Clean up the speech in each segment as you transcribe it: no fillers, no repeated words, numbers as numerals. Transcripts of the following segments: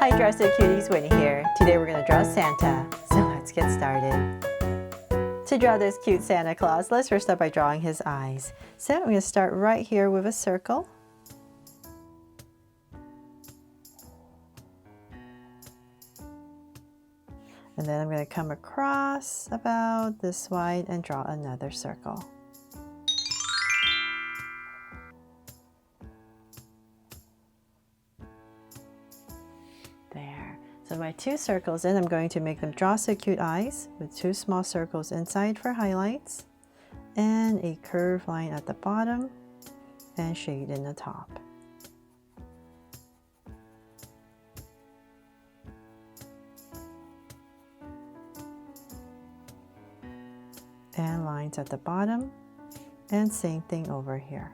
Hi Dress It Cuties, Whitney here. Today we're going to draw Santa, so let's get started. To draw this cute Santa Claus, let's first start by drawing his eyes. So I'm going to start right here with a circle. And then I'm going to come across about this wide and draw another circle. There. So my two circles in, I'm going to make them Draw So Cute eyes with two small circles inside for highlights and a curved line at the bottom and shade in the top. And lines at the bottom, and same thing over here.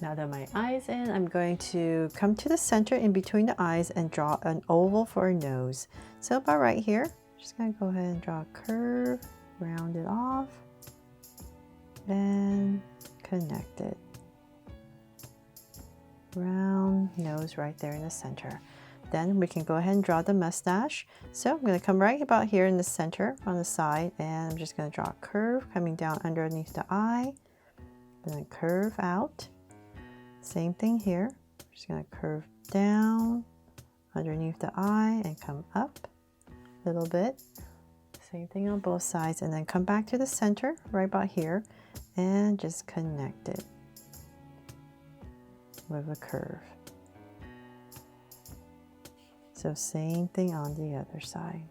Now that my eye's in, I'm going to come to the center in between the eyes and draw an oval for a nose. So about right here. Just gonna go ahead and draw a curve, round it off, and connect it. Round nose right there in the center. Then we can go ahead and draw the mustache. So I'm gonna come right about here in the center on the side, and I'm just gonna draw a curve coming down underneath the eye, and then curve out. Same thing here. Just gonna curve down underneath the eye and come up little bit. Same thing on both sides, and then come back to the center right about here and just connect it with a curve. So same thing on the other side.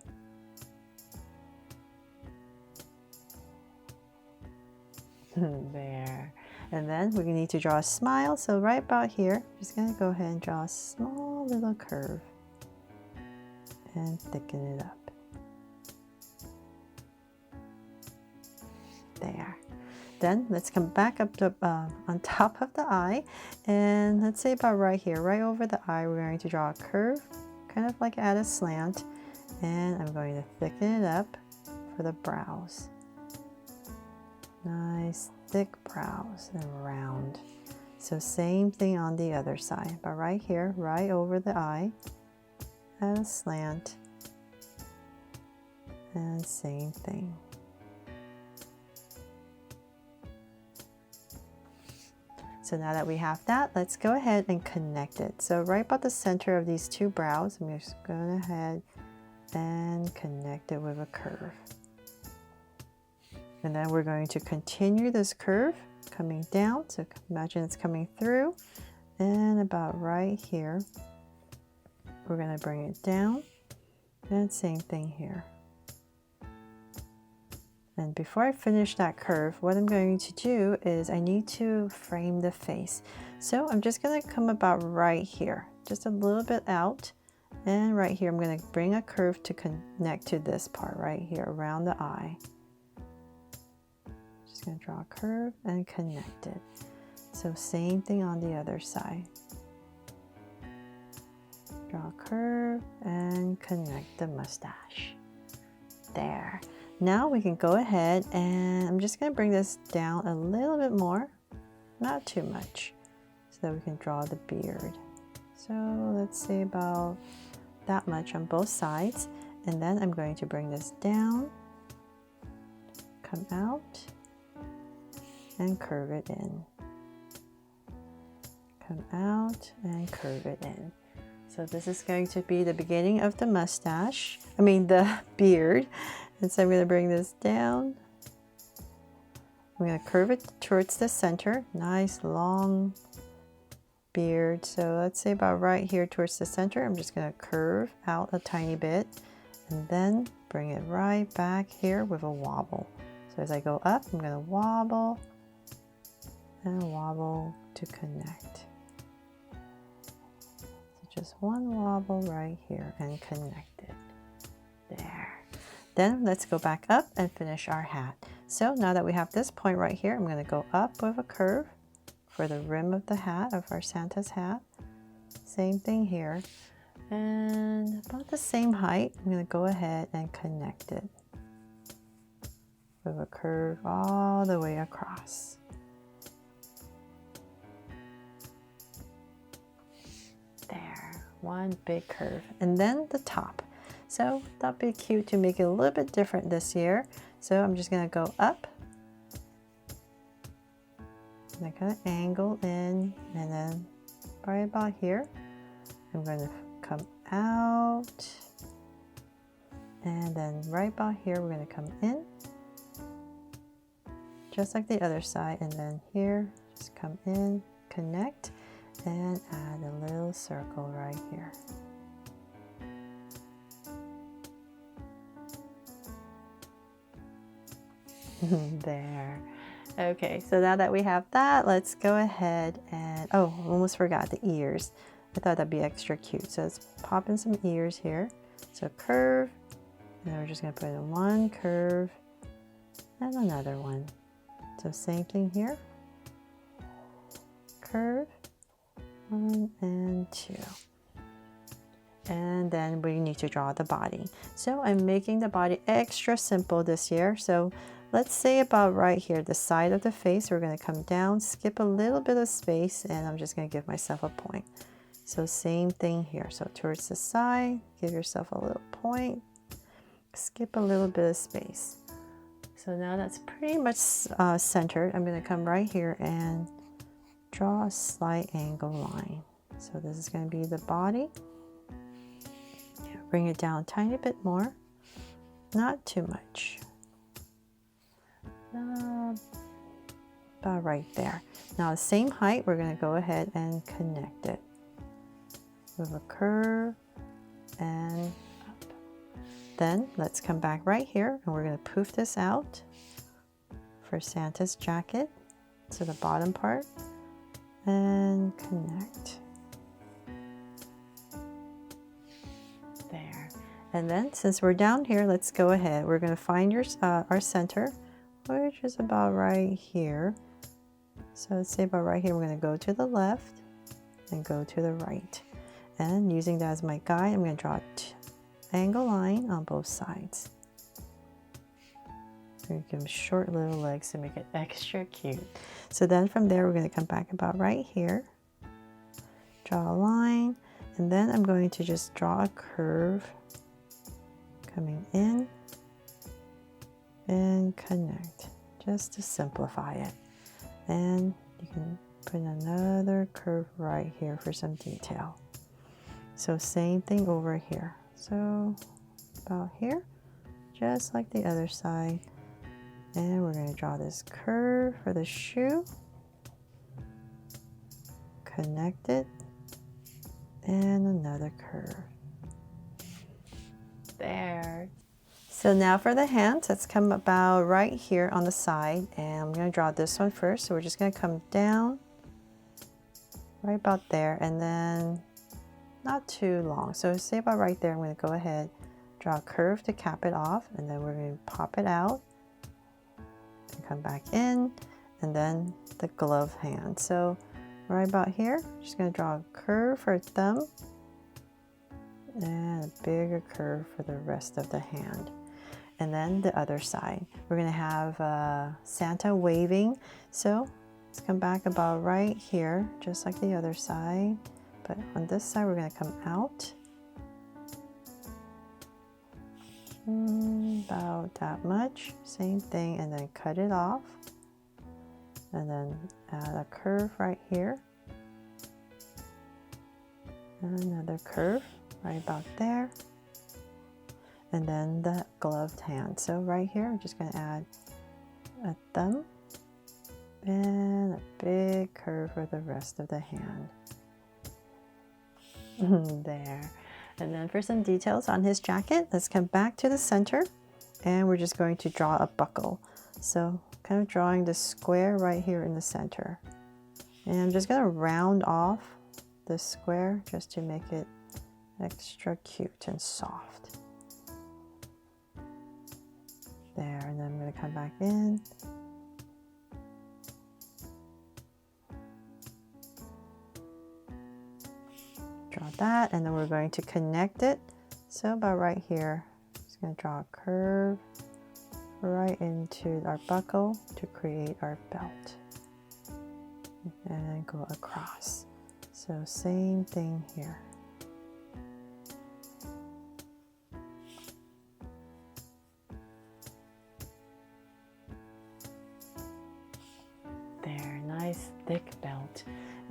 There. And then we need to draw a smile, so right about here, just gonna go ahead and draw a small little curve and thicken it up. There. Then let's come back up to, on top of the eye, and let's say about right here, right over the eye, we're going to draw a curve, kind of like at a slant, and I'm going to thicken it up for the brows. Nice thick brows and round. So same thing on the other side, but right here, right over the eye, at a slant, and same thing. So now that we have that, let's go ahead and connect it. So right about the center of these two brows, I'm just going ahead and connect it with a curve. And then we're going to continue this curve coming down. So imagine it's coming through, and about right here, we're going to bring it down, and same thing here. And before I finish that curve, what I'm going to do is I need to frame the face. So I'm just going to come about right here, just a little bit out. And right here, I'm going to bring a curve to connect to this part right here around the eye. Just going to draw a curve and connect it. So same thing on the other side. Draw a curve and connect the mustache. There. Now we can go ahead, and I'm just going to bring this down a little bit more, not too much, so that we can draw the beard. So let's say about that much on both sides, and then I'm going to bring this down, come out, and curve it in. Come out and curve it in. So this is going to be the beginning of the mustache, the beard. And so I'm going to bring this down. I'm going to curve it towards the center. Nice long beard. So let's say about right here towards the center. I'm just going to curve out a tiny bit and then bring it right back here with a wobble. So as I go up, I'm going to wobble and wobble to connect. So just one wobble right here and connect it. There. Then let's go back up and finish our hat. So now that we have this point right here, I'm going to go up with a curve for the rim of the hat, of our Santa's hat. Same thing here. And about the same height, I'm going to go ahead and connect it with a curve all the way across. There, one big curve. And then the top. So that'd be cute to make it a little bit different this year. So I'm just going to go up. And I kind of angle in, and then right about here, I'm going to come out, and then right about here we're going to come in, just like the other side, and then here just come in, connect, and add a little circle right here. There. Okay, so now that we have that, let's go ahead and, oh, almost forgot the ears. I thought that'd be extra cute. So let's pop in some ears here. So curve, and then we're just gonna put in one curve and another one. So same thing here. Curve, 1 and 2. And then we need to draw the body. So I'm making the body extra simple this year. So let's say about right here, the side of the face, we're going to come down, skip a little bit of space, and I'm just going to give myself a point. So same thing here. So towards the side, give yourself a little point, skip a little bit of space. So now that's pretty much centered. I'm going to come right here and draw a slight angle line. So this is going to be the body. Bring it down a tiny bit more, not too much. About right there. Now the same height, we're going to go ahead and connect it with a curve and up. Then let's come back right here, and we're going to poof this out for Santa's jacket to the bottom part and connect. There. And then since we're down here, let's go ahead. We're going to find our center, which is about right here. So let's say about right here, we're going to go to the left and go to the right. And using that as my guide, I'm going to draw an angle line on both sides. So you give them short little legs to make it extra cute. So then from there, we're going to come back about right here, draw a line, and then I'm going to just draw a curve coming in and connect, just to simplify it. And you can put another curve right here for some detail. So same thing over here. So about here, just like the other side. And we're going to draw this curve for the shoe, connect it, and another curve. There. So now for the hands, let's come about right here on the side, and I'm going to draw this one first. So we're just going to come down right about there, and then not too long. So say about right there, I'm going to go ahead, draw a curve to cap it off, and then we're going to pop it out and come back in, and then the glove hand. So right about here, I'm just going to draw a curve for a thumb and a bigger curve for the rest of the hand. And then the other side, we're going to have Santa waving. So let's come back about right here, just like the other side. But on this side, we're going to come out about that much. Same thing, and then cut it off. And then add a curve right here. And another curve right about there. And then the gloved hand. So right here, I'm just going to add a thumb and a big curve for the rest of the hand. There. And then for some details on his jacket, let's come back to the center, and we're just going to draw a buckle. So kind of drawing the square right here in the center. And I'm just going to round off the square just to make it extra cute and soft. There, and then I'm going to come back in. Draw that, and then we're going to connect it. So about right here, just going to draw a curve right into our buckle to create our belt. And go across. So same thing here. There, nice thick belt.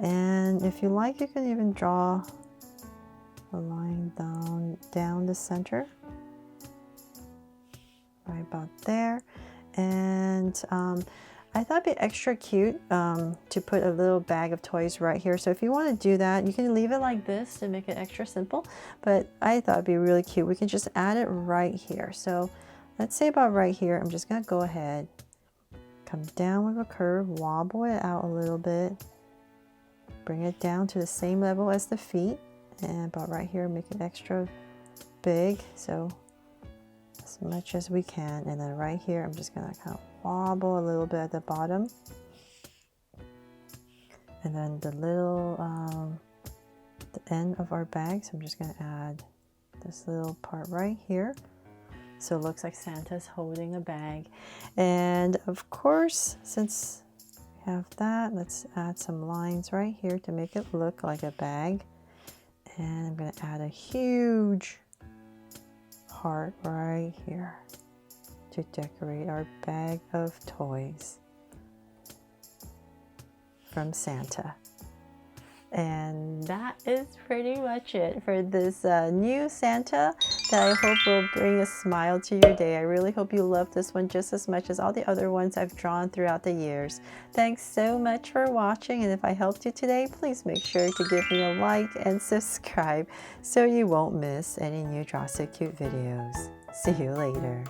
And if you like, you can even draw a line down the center, right about there. And I thought it'd be extra cute to put a little bag of toys right here. So if you want to do that, you can leave it like this to make it extra simple. But I thought it'd be really cute. We can just add it right here. So let's say about right here, I'm just going to go ahead, come down with a curve, wobble it out a little bit, bring it down to the same level as the feet. And about right here, make it extra big. So as much as we can. And then right here, I'm just going to kind of wobble a little bit at the bottom, and then the little the end of our bag. So I'm just going to add this little part right here, so it looks like Santa's holding a bag. And of course, since we have that, let's add some lines right here to make it look like a bag. And I'm going to add a huge heart right here to decorate our bag of toys from Santa. And that is pretty much it for this new Santa that I hope will bring a smile to your day. I really hope you love this one just as much as all the other ones I've drawn throughout the years. Thanks so much for watching, and if I helped you today, please make sure to give me a like and subscribe so you won't miss any new Draw So Cute videos. See you later.